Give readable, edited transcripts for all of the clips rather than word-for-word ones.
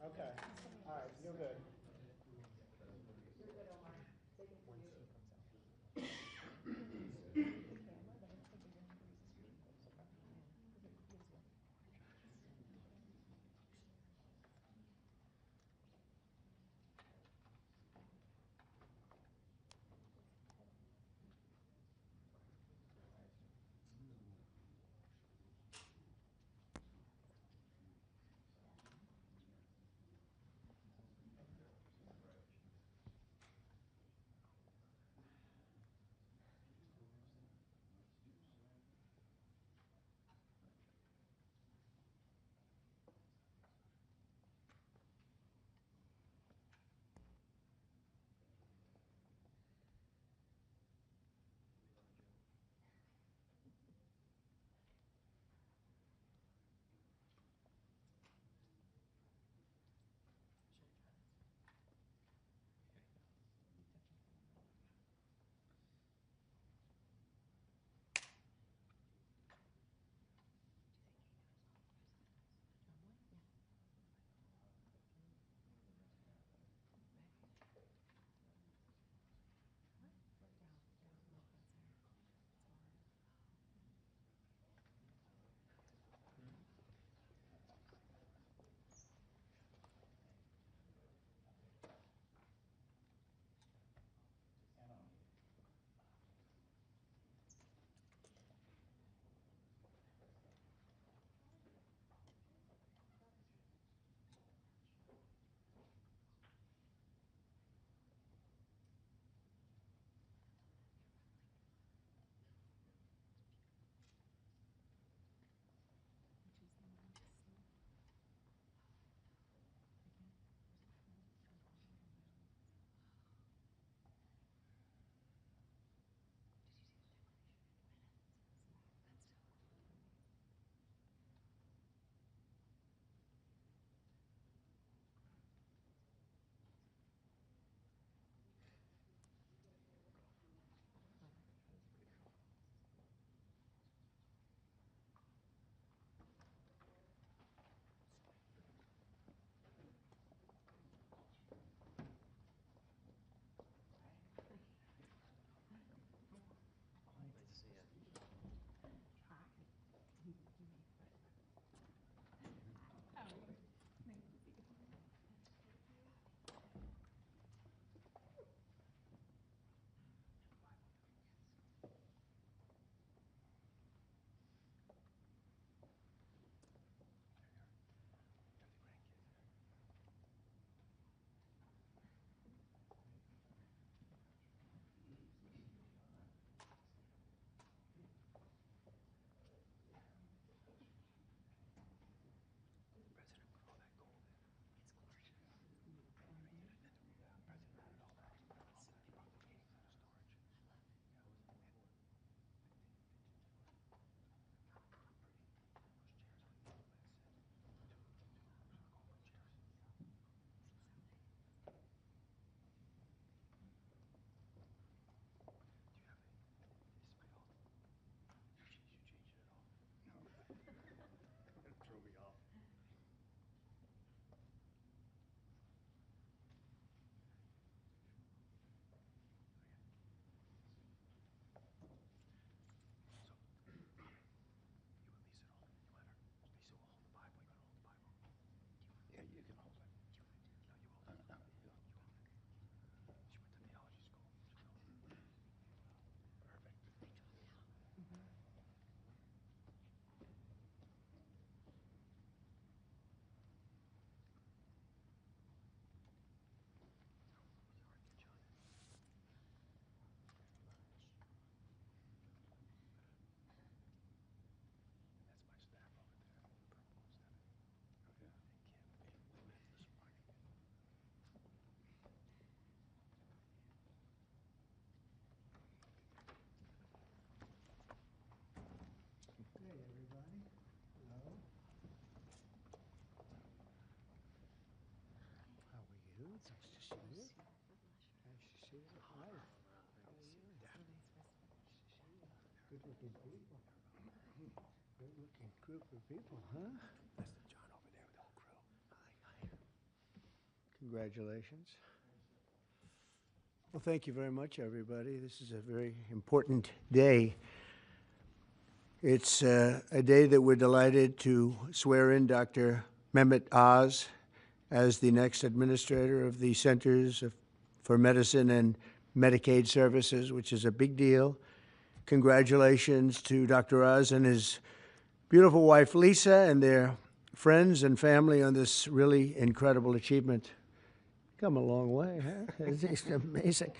Okay. All right, you're good. You're good, Omar. They can see you. Throw me off. So, you and Lisa don't, you let her. Lisa will hold the Bible. You want to hold the Bible? Yeah, you can hold it. No, you hold it. You hold it. She went to theology school. She knows. Perfect. That's my staff over there. Stephanie. Oh, yeah. And Kim. We met this morning. Hey, everybody. Hello. How are you? Nice to see you. Nice to see you. Hi. How are you? Good looking people. Good looking group of people, huh? That's John over there with the whole crew. Hi. Congratulations. Well, thank you very much, everybody. This is a very important day. It's a day that we're delighted to swear in Dr. Mehmet Oz as the next administrator of the Centers for Medicine and Medicaid Services, which is a big deal. Congratulations to Dr. Oz and his beautiful wife, Lisa, and their friends and family on this really incredible achievement. Come a long way, huh? It's just amazing.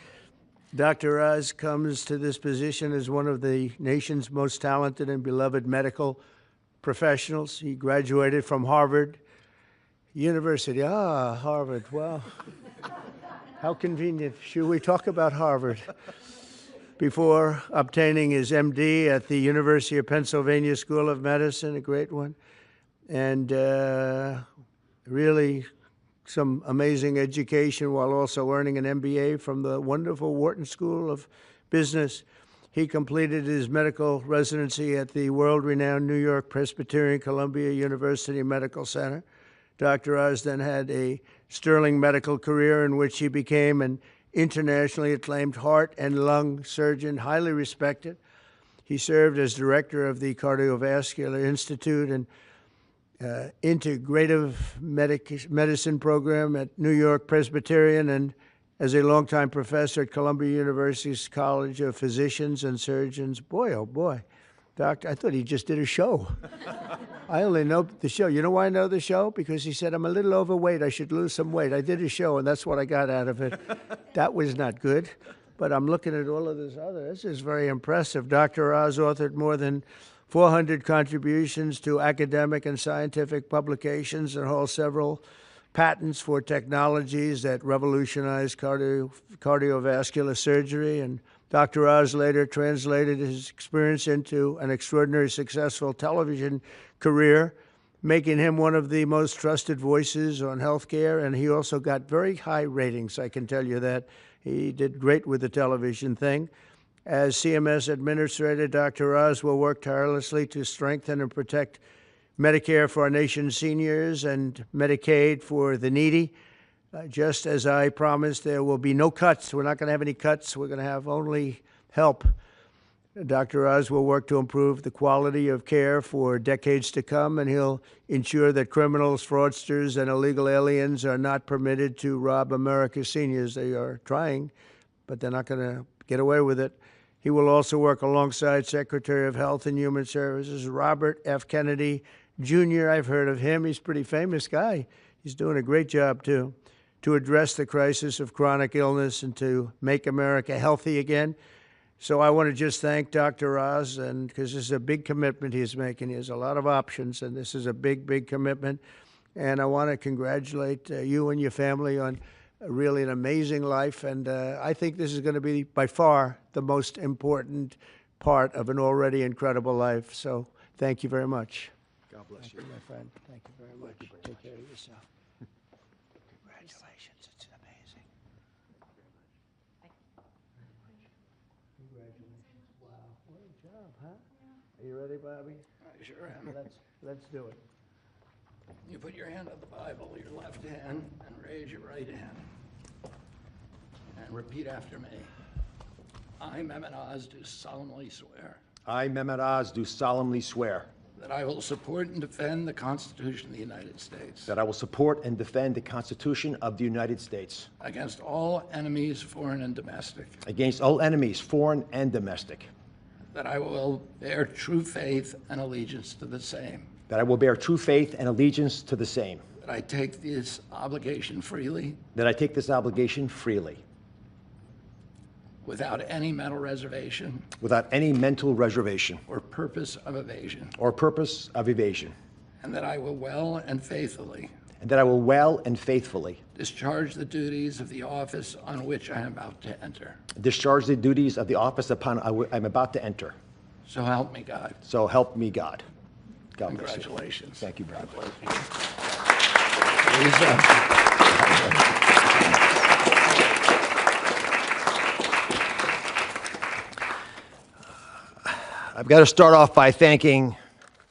Dr. Oz comes to this position as one of the nation's most talented and beloved medical professionals. He graduated from Harvard University. Ah, Harvard, well, how convenient. Should we talk about Harvard? Before obtaining his MD at the University of Pennsylvania School of Medicine, a great one, and really some amazing education while also earning an MBA from the wonderful Wharton School of Business. He completed his medical residency at the world-renowned New York Presbyterian Columbia University Medical Center. Dr. Oz then had a sterling medical career in which he became an internationally acclaimed heart and lung surgeon, highly respected. He served as director of the Cardiovascular Institute and integrative medicine program at New York Presbyterian, and as a longtime professor at Columbia University's College of Physicians and Surgeons. Boy, oh boy, doctor, I thought he just did a show. I only know the show. You know why I know the show? Because he said, I'm a little overweight, I should lose some weight. I did a show, and that's what I got out of it. That was not good, but I'm looking at all of this other. This is very impressive. Dr. Oz authored more than 400 contributions to academic and scientific publications and holds several patents for technologies that revolutionize cardiovascular surgery. And Dr. Oz later translated his experience into an extraordinarily successful television career, making him one of the most trusted voices on healthcare. And he also got very high ratings, I can tell you that. He did great with the television thing. As CMS Administrator, Dr. Oz will work tirelessly to strengthen and protect Medicare for our nation's seniors and Medicaid for the needy. Just as I promised, there will be no cuts. We're not going to have any cuts. We're going to have only help. Dr. Oz will work to improve the quality of care for decades to come, and he'll ensure that criminals, fraudsters, and illegal aliens are not permitted to rob America's seniors. They are trying, but they're not going to get away with it. He will also work alongside Secretary of Health and Human Services, Robert F. Kennedy, Jr. I've heard of him. He's a pretty famous guy. He's doing a great job, too, to address the crisis of chronic illness and to make America healthy again. So I want to just thank Dr. Oz, and because this is a big commitment he's making. He has a lot of options, and this is a big, big commitment. And I want to congratulate you and your family on really an amazing life, and I think this is going to be by far the most important part of an already incredible life. So thank you very much. God bless you. Thank you, my friend. Thank you very much. Take care of yourself. Congratulations. It's amazing. Congratulations. Wow. What a job, huh? Are you ready, Bobby? I sure am. Let's do it. You put your hand on the Bible, your left hand, and raise your right hand. And repeat after me. I, Mehmet Oz, do solemnly swear I, Mehmet Oz, do solemnly swear that I will support and defend the Constitution of the United States that I will support and defend the Constitution of the United States against all enemies, foreign and domestic, against all enemies, foreign and domestic, that I will bear true faith and allegiance to the same, that I will bear true faith and allegiance to the same, that I take this obligation freely that I take this obligation freely, without any mental reservation without any mental reservation or purpose of evasion, or purpose of evasion, and that I will well and faithfully and that I will well and faithfully discharge the duties of the office on which I am about to enter. discharge the duties of the office upon I'm about to enter. So help me God. So help me God. God bless you. Congratulations. Thank you, brother. I've got to start off by thanking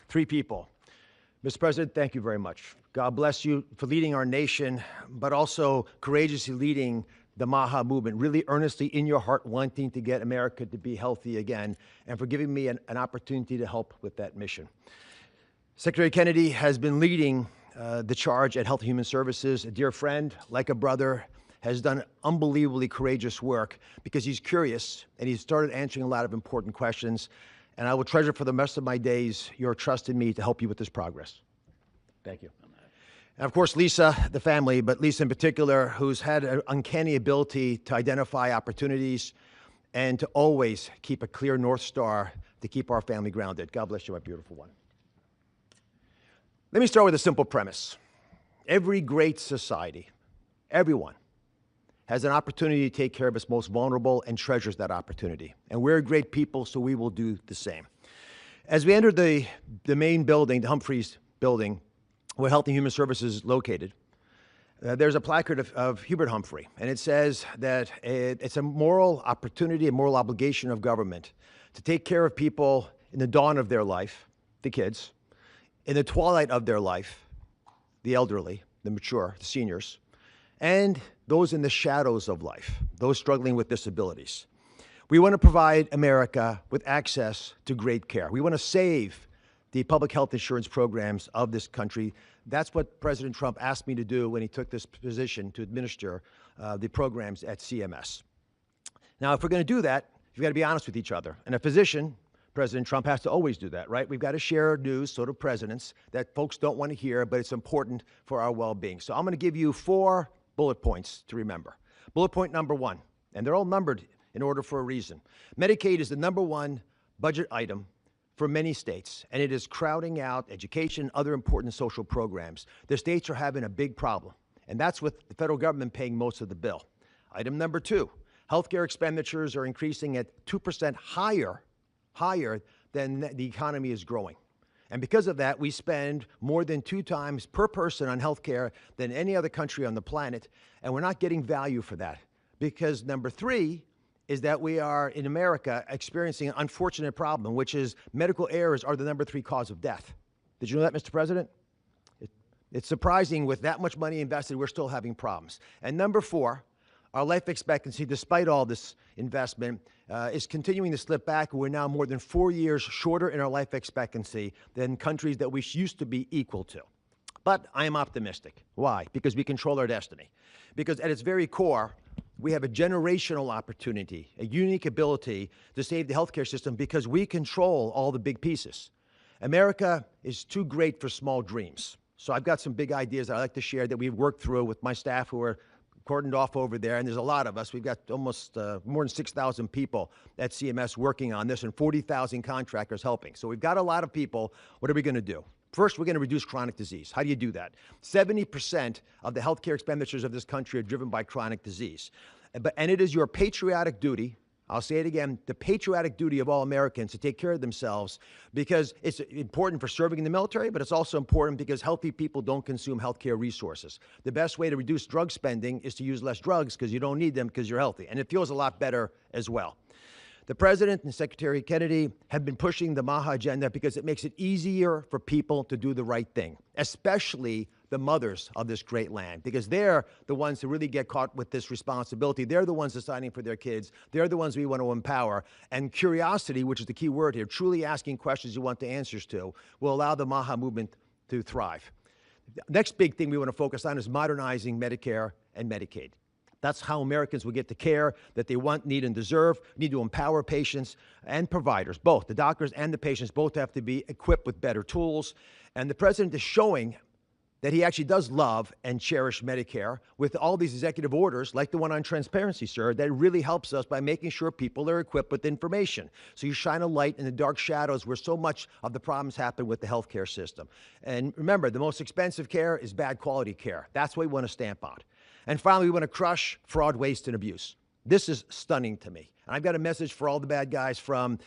three people. Mr. President, thank you very much. God bless you for leading our nation, but also courageously leading the MAHA movement, really earnestly in your heart wanting to get America to be healthy again, and for giving me an opportunity to help with that mission. Secretary Kennedy has been leading the charge at Health and Human Services. A dear friend, like a brother, has done unbelievably courageous work because he's curious and he's started answering a lot of important questions. And I will treasure for the rest of my days your trust in me to help you with this progress. Thank you. And of course, Lisa, the family, but Lisa in particular, who's had an uncanny ability to identify opportunities and to always keep a clear North Star to keep our family grounded. God bless you, my beautiful one. Let me start with a simple premise. Every great society, everyone, has an opportunity to take care of its most vulnerable and treasures that opportunity. And we're a great people, so we will do the same. As we enter the main building, the Humphreys building, where Health and Human Services is located, there's a placard of Hubert Humphrey, and it says that it's a moral opportunity, a moral obligation of government to take care of people in the dawn of their life, the kids, in the twilight of their life, the elderly, the mature, the seniors, and those in the shadows of life, those struggling with disabilities. We want to provide America with access to great care. We want to save the public health insurance programs of this country. That's what President Trump asked me to do when he took this position to administer the programs at CMS. Now, if we're going to do that, we've got to be honest with each other. And a physician, President Trump, has to always do that, right? We've got to share news, so do presidents, that folks don't want to hear, but it's important for our well-being. So I'm going to give you 4 bullet points to remember. Bullet point number 1, and they're all numbered in order for a reason. Medicaid is the #1 budget item for many states, and it is crowding out education, other important social programs. The states are having a big problem, and that's with the federal government paying most of the bill. Item number 2, healthcare expenditures are increasing at 2% higher than the economy is growing. And because of that, we spend more than 2 times per person on healthcare than any other country on the planet, and we're not getting value for that. Because number 3 is that we are, in America, experiencing an unfortunate problem, which is medical errors are the number 3 cause of death. Did you know that, Mr. President? It's surprising with that much money invested, we're still having problems. And number 4, our life expectancy, despite all this investment, is continuing to slip back. We're now more than 4 years shorter in our life expectancy than countries that we used to be equal to. But I am optimistic. Why? Because we control our destiny. Because at its very core, we have a generational opportunity, a unique ability to save the healthcare system because we control all the big pieces. America is too great for small dreams. So I've got some big ideas that I'd like to share that we've worked through with my staff who are cordoned off over there, and there's a lot of us. We've got almost more than 6,000 people at CMS working on this and 40,000 contractors helping. So we've got a lot of people. What are we going to do? First, we're going to reduce chronic disease. How do you do that? 70% of the healthcare expenditures of this country are driven by chronic disease. And it is your patriotic duty, I'll say it again, the patriotic duty of all Americans to take care of themselves because it's important for serving in the military, but it's also important because healthy people don't consume healthcare resources. The best way to reduce drug spending is to use less drugs because you don't need them because you're healthy. And it feels a lot better as well. The President and Secretary Kennedy have been pushing the MAHA agenda because it makes it easier for people to do the right thing, especially the mothers of this great land, because they're the ones who really get caught with this responsibility. They're the ones deciding for their kids. They're the ones we want to empower. And curiosity, which is the key word here, truly asking questions you want the answers to, will allow the MAHA movement to thrive. The next big thing we want to focus on is modernizing Medicare and Medicaid. That's how Americans will get the care that they want, need, and deserve. We need to empower patients and providers, both. The doctors and the patients both have to be equipped with better tools. And the President is showing that he actually does love and cherish Medicare with all these executive orders, like the one on transparency, sir, that really helps us by making sure people are equipped with information. So you shine a light in the dark shadows where so much of the problems happen with the healthcare system. And remember, the most expensive care is bad quality care. That's what we want to stamp out. And finally, we want to crush fraud, waste, and abuse. This is stunning to me. And I've got a message for all the bad guys from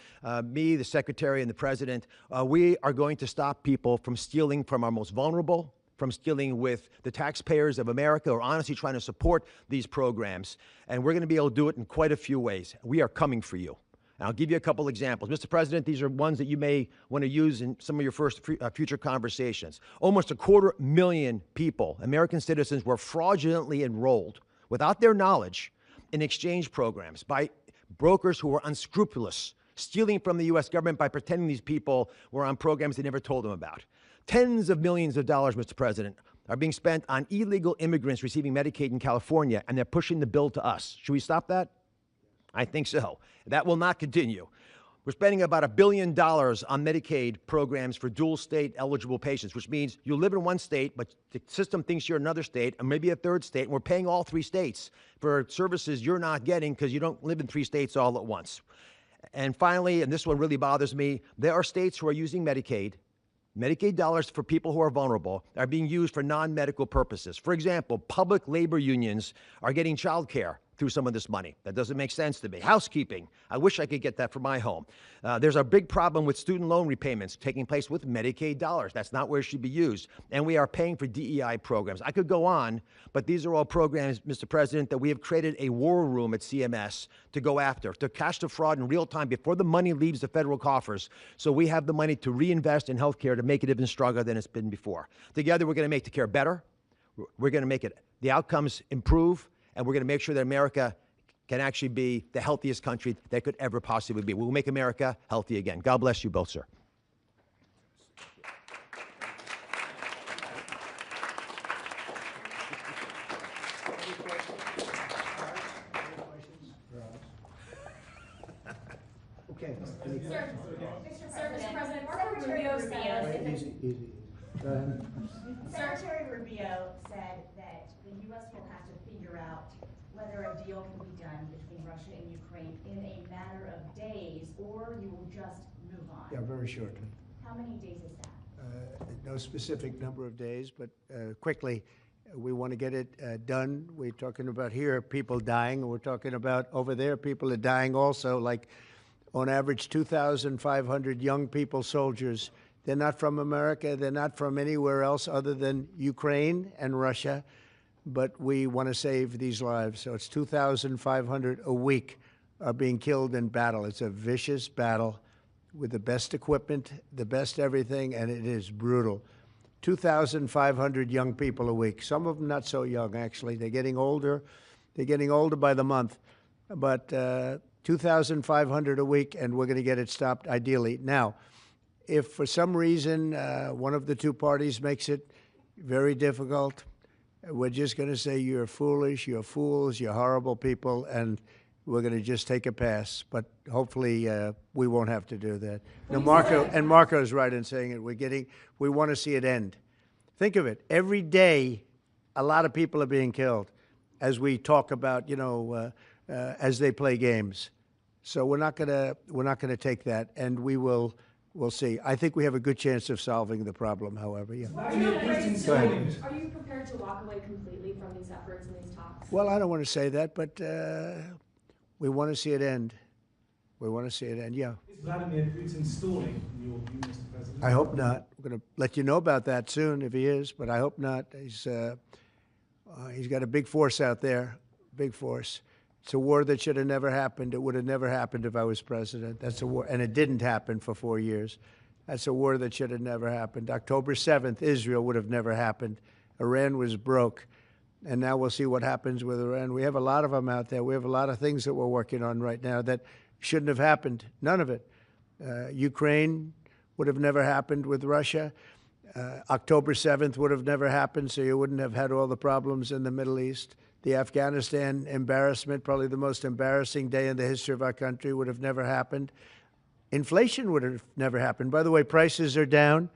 me, the Secretary, and the President. We are going to stop people from stealing from our most vulnerable, from stealing with the taxpayers of America, or honestly trying to support these programs. And we're going to be able to do it in quite a few ways. We are coming for you. And I'll give you a couple examples. Mr. President, these are ones that you may want to use in some of your future conversations. Almost 250,000 people, American citizens, were fraudulently enrolled without their knowledge in exchange programs by brokers who were unscrupulous, stealing from the U.S. government by pretending these people were on programs they never told them about. Tens of millions of dollars, Mr. President, are being spent on illegal immigrants receiving Medicaid in California, and they're pushing the bill to us. Should we stop that? I think so. That will not continue. We're spending about $1 billion on Medicaid programs for dual state eligible patients, which means you live in one state, but the system thinks you're another state, and maybe a third state, and we're paying all 3 states for services you're not getting because you don't live in 3 states all at once. And finally, and this one really bothers me, there are states who are using Medicaid dollars for people who are vulnerable are being used for non-medical purposes. For example, public labor unions are getting child care through some of this money. That doesn't make sense to me. Housekeeping, I wish I could get that for my home. There's a big problem with student loan repayments taking place with Medicaid dollars. That's not where it should be used. And we are paying for DEI programs. I could go on, but these are all programs, Mr. President, that we have created a war room at CMS to go after, to catch the fraud in real time before the money leaves the federal coffers, so we have the money to reinvest in healthcare to make it even stronger than it's been before. Together, we're going to make the care better. We're going to make the outcomes improve, and we're going to make sure that America can actually be the healthiest country that could ever possibly be. We'll make America healthy again. God bless you both, sir. Okay. Mr. President, Marco Rubio said. Easy. Go ahead. Secretary Rubio said that the U.S. will have to figure out whether a deal can be done between Russia and Ukraine in a matter of days, or you will just move on. Yeah, very shortly. How many days is that? No specific number of days, but quickly, we want to get it done. We're talking about here people dying, and we're talking about over there people are dying also, like on average 2,500 young people, soldiers. They're not from America. They're not from anywhere else other than Ukraine and Russia, but we want to save these lives. So it's 2,500 a week are being killed in battle. It's a vicious battle with the best equipment, the best everything, and it is brutal. 2,500 young people a week. Some of them not so young, actually. They're getting older. They're getting older by the month. But 2,500 a week, and we're going to get it stopped ideally. Now, if for some reason one of the two parties makes it very difficult, we're just going to say you're foolish, you're fools, you're horrible people, and we're going to just take a pass. But hopefully we won't have to do that. Now, Marco's right in saying it. We want to see it end. Think of it. Every day, a lot of people are being killed as we talk about, as they play games. So we're not going to take that, and we'll see. I think we have a good chance of solving the problem, however. Yeah. Are you prepared to walk away completely from these efforts and these talks? Well, I don't want to say that, but we want to see it end. We want to see it end, yeah. Is Vladimir Putin stalling, in your view, Mr. President? I hope not. We're going to let you know about that soon if he is, but I hope not. He's got a big force out there, big force. It's a war that should have never happened. It would have never happened if I was president. That's a war, and it didn't happen for 4 years. That's a war that should have never happened. October 7th, Israel would have never happened. Iran was broke, and now we'll see what happens with Iran. We have a lot of them out there. We have a lot of things that we're working on right now that shouldn't have happened, none of it. Ukraine would have never happened with Russia. October 7th would have never happened, so you wouldn't have had all the problems in the Middle East. The Afghanistan embarrassment, probably the most embarrassing day in the history of our country, would have never happened. Inflation would have never happened. By the way, prices are down.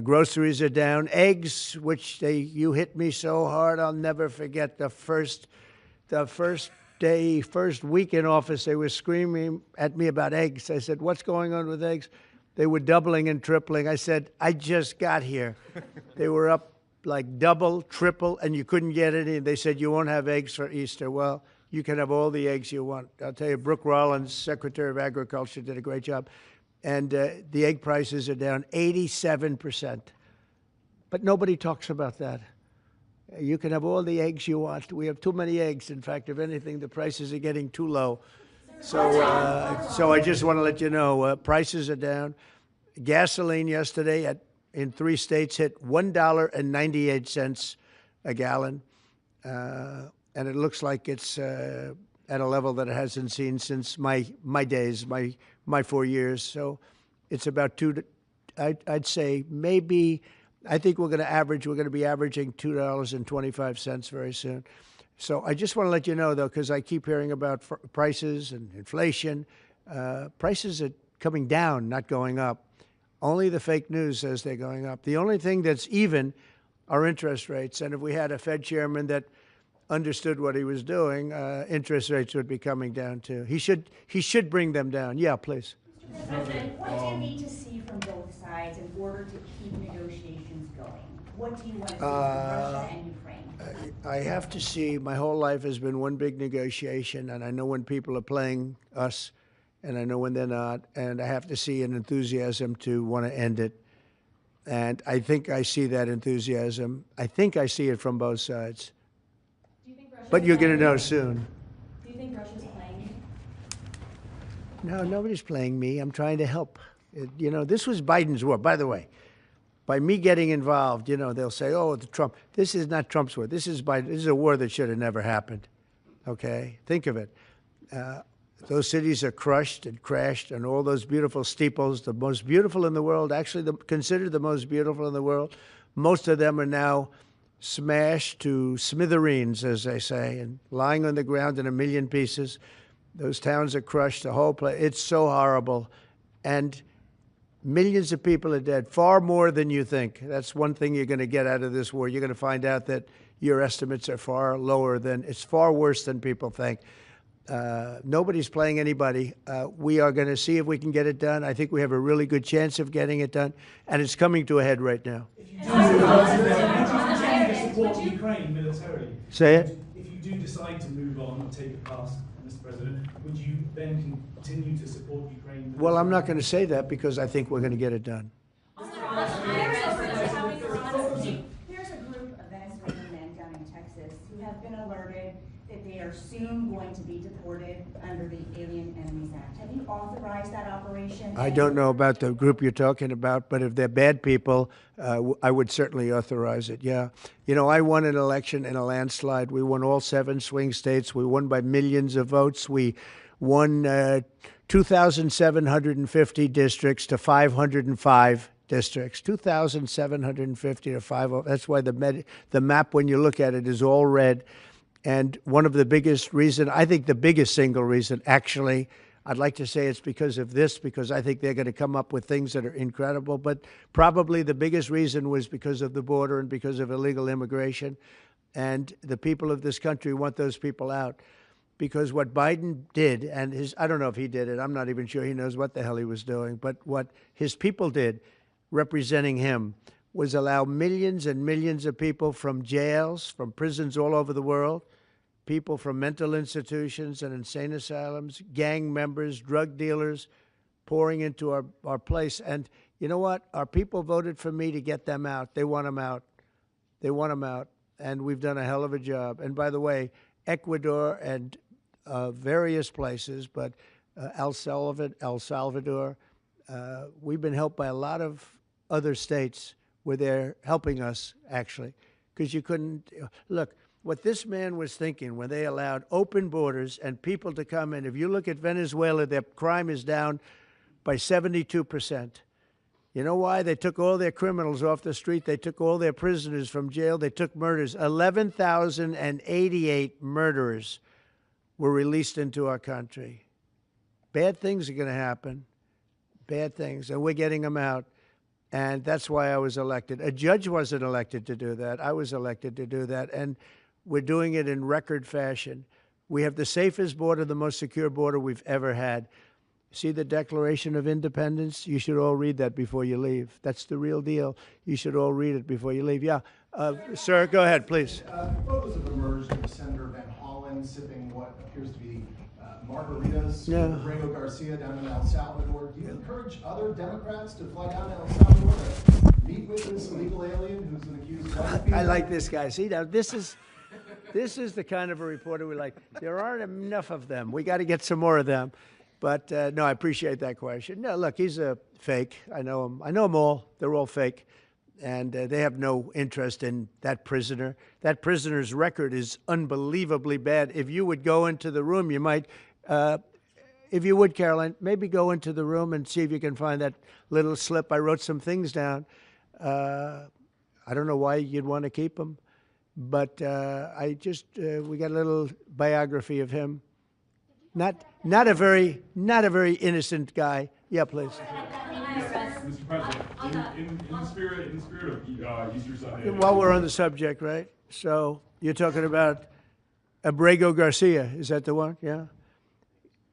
Groceries are down. Eggs, which you hit me so hard, I'll never forget the first week in office, they were screaming at me about eggs. I said, what's going on with eggs? They were doubling and tripling. I said, I just got here. They were up like double, triple, and you couldn't get any. They said, you won't have eggs for Easter. Well, you can have all the eggs you want. I'll tell you, Brooke Rollins, Secretary of Agriculture, did a great job. And the egg prices are down 87%. But nobody talks about that. You can have all the eggs you want. We have too many eggs. In fact, if anything, the prices are getting too low. So I just want to let you know, prices are down. Gasoline yesterday in 3 states hit $1.98 a gallon, and it looks like it's at a level that it hasn't seen since my days, my 4 years. So it's about I'd say maybe. I think we're going to be averaging $2.25 very soon. So I just want to let you know, though, because I keep hearing about prices and inflation. Prices are coming down, not going up. Only the fake news says they're going up. The only thing that's even are interest rates. And if we had a Fed chairman that understood what he was doing, interest rates would be coming down, too. He should bring them down. Yeah, please. Mr. President, what do you need to see from both sides in order to keep negotiations going? What do you want to see from Russia and Ukraine? I have to see, my whole life has been one big negotiation, and I know when people are playing us, and I know when they're not, and I have to see an enthusiasm to want to end it. And I think I see that enthusiasm. I think I see it from both sides. Do you think But you're going to know soon. Do you think Russia's playing you? No, nobody's playing me. I'm trying to help. This was Biden's war. By the way, by me getting involved, they'll say, oh, Trump. This is not Trump's war. This is Biden. This is a war that should have never happened. Okay? Think of it. Those cities are crushed and crashed, and all those beautiful steeples, the most beautiful in the world, actually considered the most beautiful in the world, most of them are now smashed to smithereens, as they say, and lying on the ground in a million pieces. Those towns are crushed, the whole place. It's so horrible. And millions of people are dead, far more than you think. That's one thing you're going to get out of this war. You're going to find out that your estimates are far lower than, it's far worse than people think. Nobody's playing anybody. We are going to see if we can get it done. I think we have a really good chance of getting it done, and it's coming to a head right now. If you do decide to support Ukraine militarily, Say it. if you do decide to move on and take it past, Mr. President, would you then continue to support Ukraine militarily? Well, I'm not going to say that because I think we're going to get it done. There's a group of Venezuelan men down in Texas who have been alerted that they are soon going to be deported under the Alien Enemies Act. Have you authorized that operation? I don't know about the group you're talking about, but if they're bad people, I would certainly authorize it, yeah. I won an election in a landslide. We won all 7 swing states. We won by millions of votes. We won 2,750 districts to 505 districts, 2,750 to 505. That's why the map, when you look at it, is all red. And one of the biggest reason, I think the biggest single reason, actually, I'd like to say it's because of this, because I think they're going to come up with things that are incredible. But probably the biggest reason was because of the border and because of illegal immigration. And the people of this country want those people out. Because what Biden did, and I don't know if he did it, I'm not even sure he knows what the hell he was doing, but what his people did, representing him, was allow millions and millions of people from jails, from prisons all over the world, people from mental institutions and insane asylums, gang members, drug dealers, pouring into our place. And you know what? Our people voted for me to get them out. They want them out. They want them out. And we've done a hell of a job. And by the way, Ecuador and various places, but El Salvador, we've been helped by a lot of other states where they're helping us, actually, because you couldn't look. What this man was thinking when they allowed open borders and people to come in, if you look at Venezuela, their crime is down by 72%. You know why? They took all their criminals off the street. They took all their prisoners from jail. They took murders. 11,088 murderers were released into our country. Bad things are going to happen. Bad things. And we're getting them out. And that's why I was elected. A judge wasn't elected to do that. I was elected to do that. And we're doing it in record fashion. We have the safest border, the most secure border we've ever had. See the Declaration of Independence? You should all read that before you leave. That's the real deal. You should all read it before you leave. Yeah. Sir, go ahead, please. Photos have emerged of Senator Van Hollen sipping what appears to be margaritas with Rego Garcia down in El Salvador. Do you encourage other Democrats to fly down to El Salvador to meet with this illegal alien who's been accused of... I like this guy. See, now this is This is the kind of a reporter we like. There aren't enough of them. We got to get some more of them. But no, I appreciate that question. No, look, he's a fake. I know him. I know them all. They're all fake. And they have no interest in that prisoner. That prisoner's record is unbelievably bad. If you would go into the room, you might, if you would, Caroline, maybe go into the room and see if you can find that little slip. I wrote some things down. I don't know why you'd want to keep him, but I just, we got a little biography of him. Not a very innocent guy. Yeah, please. Mr. President, in the spirit of Easter Sunday. While we're on the subject, right? So you're talking about Abrego Garcia. Is that the one? Yeah.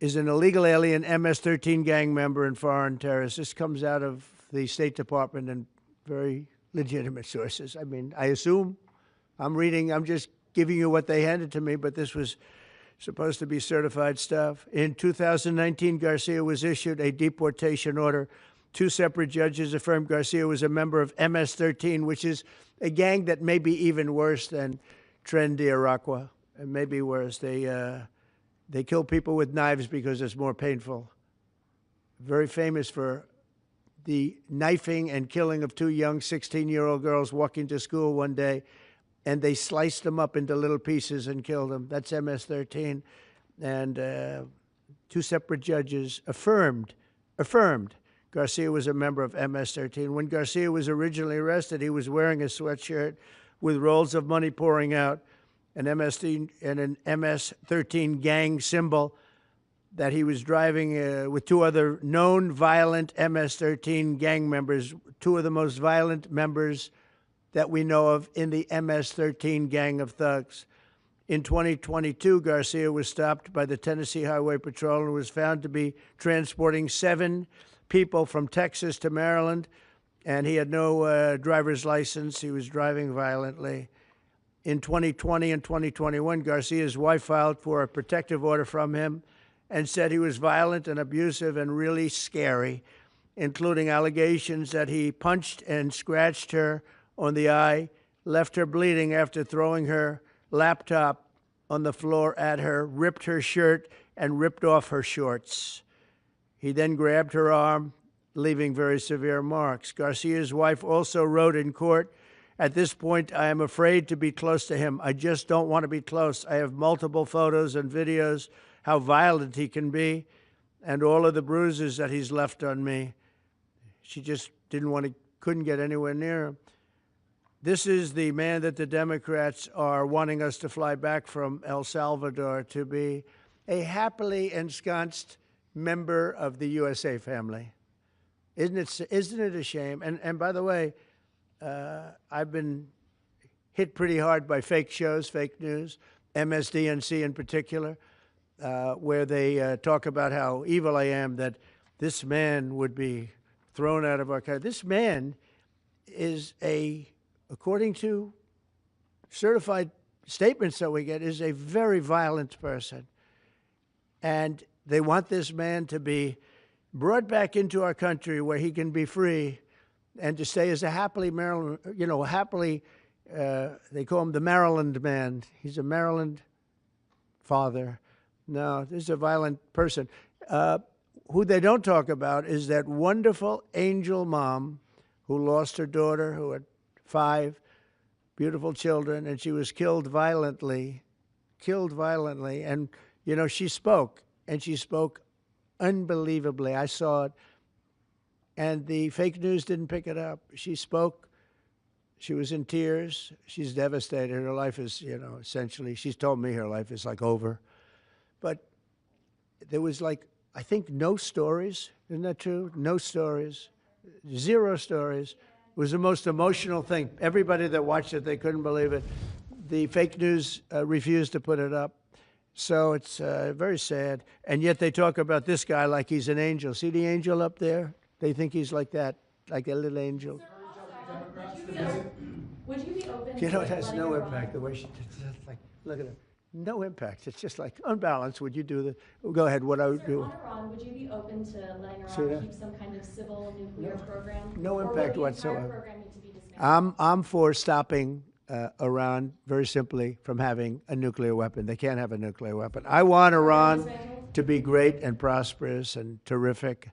Is an illegal alien MS-13 gang member and foreign terrorist. This comes out of the State Department and very legitimate sources. I mean, I assume I'm just giving you what they handed to me, but this was supposed to be certified stuff. In 2019, Garcia was issued a deportation order. 2 separate judges affirmed Garcia was a member of MS-13, which is a gang that may be even worse than Tren de Aragua, and maybe worse. They kill people with knives because it's more painful. Very famous for the knifing and killing of 2 young 16-year-old girls walking to school one day, and they sliced them up into little pieces and killed them. That's MS-13. And 2 separate judges affirmed Garcia was a member of MS-13. When Garcia was originally arrested, he was wearing a sweatshirt with rolls of money pouring out, an MS-13 gang symbol that he was driving with 2 other known violent MS-13 gang members, 2 of the most violent members that we know of in the MS-13 gang of thugs. In 2022, Garcia was stopped by the Tennessee Highway Patrol and was found to be transporting 7 people from Texas to Maryland, and he had no driver's license. He was driving violently. In 2020 and 2021, Garcia's wife filed for a protective order from him and said he was violent and abusive and really scary, including allegations that he punched and scratched her on the eye, left her bleeding after throwing her laptop on the floor at her, ripped her shirt, and ripped off her shorts. He then grabbed her arm, leaving very severe marks. Garcia's wife also wrote in court, "At this point, I am afraid to be close to him. I just don't want to be close. I have multiple photos and videos how violent he can be and all of the bruises that he's left on me." She just couldn't get anywhere near him. This is the man that the Democrats are wanting us to fly back from El Salvador to be a happily ensconced member of the USA family. Isn't it a shame? And by the way, I've been hit pretty hard by fake shows, fake news, MSDNC in particular, where they talk about how evil I am, that this man would be thrown out of our country. This man is according to certified statements that we get, is a very violent person. And they want this man to be brought back into our country where he can be free and to stay as a happily Maryland, they call him the Maryland man. He's a Maryland father. No, this is a violent person. Who they don't talk about is that wonderful angel mom who lost her daughter, who had 5 beautiful children, and she was killed violently. And, she spoke, and she spoke unbelievably. I saw it. And the fake news didn't pick it up. She spoke. She was in tears. She's devastated. Her life is, essentially, she's told me her life is like over. But there was I think no stories. Isn't that true? No stories. 0 stories. It was the most emotional thing. Everybody that watched it, they couldn't believe it. The fake news refused to put it up. So it's very sad. And yet they talk about this guy like he's an angel. See the angel up there? They think he's like that, like a little angel. Would you be open It to has letting no Iran- impact. The way she look at her. No impact. It's just unbalanced. Would you do the? Go ahead. What I would Sir, do. on Iran, would you be open to letting See Iran that? keep some kind of civil nuclear program? No Or would impact the entire whatsoever. program need to be dismantled? I'm for stopping Iran, very simply, from having a nuclear weapon. They can't have a nuclear weapon. I want Iran to be great and prosperous and terrific.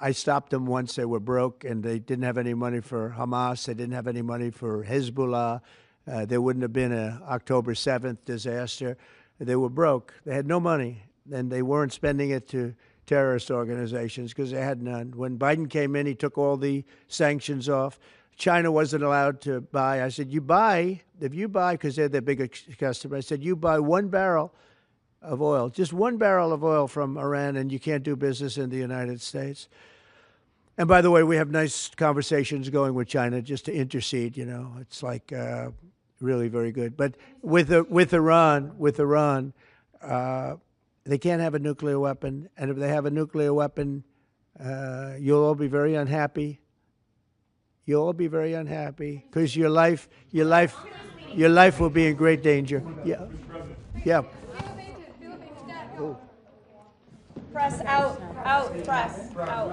I stopped them once they were broke and they didn't have any money for Hamas. They didn't have any money for Hezbollah. There wouldn't have been an October 7th disaster. They were broke. They had no money, and they weren't spending it to terrorist organizations because they had none. When Biden came in, he took all the sanctions off. China wasn't allowed to buy. I said, you buy, if you buy, because they're their biggest customer, I said, you buy 1 barrel of oil, just 1 barrel of oil from Iran, and you can't do business in the United States. And by the way, we have nice conversations going with China just to intercede, you know. It's like really very good. But with Iran, they can't have a nuclear weapon. And if they have a nuclear weapon, you'll all be very unhappy. You'll all be very unhappy because your life will be in great danger. Yeah. Yeah. Oh. Press out, press out.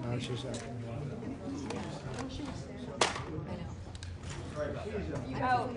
No, she's out. Out.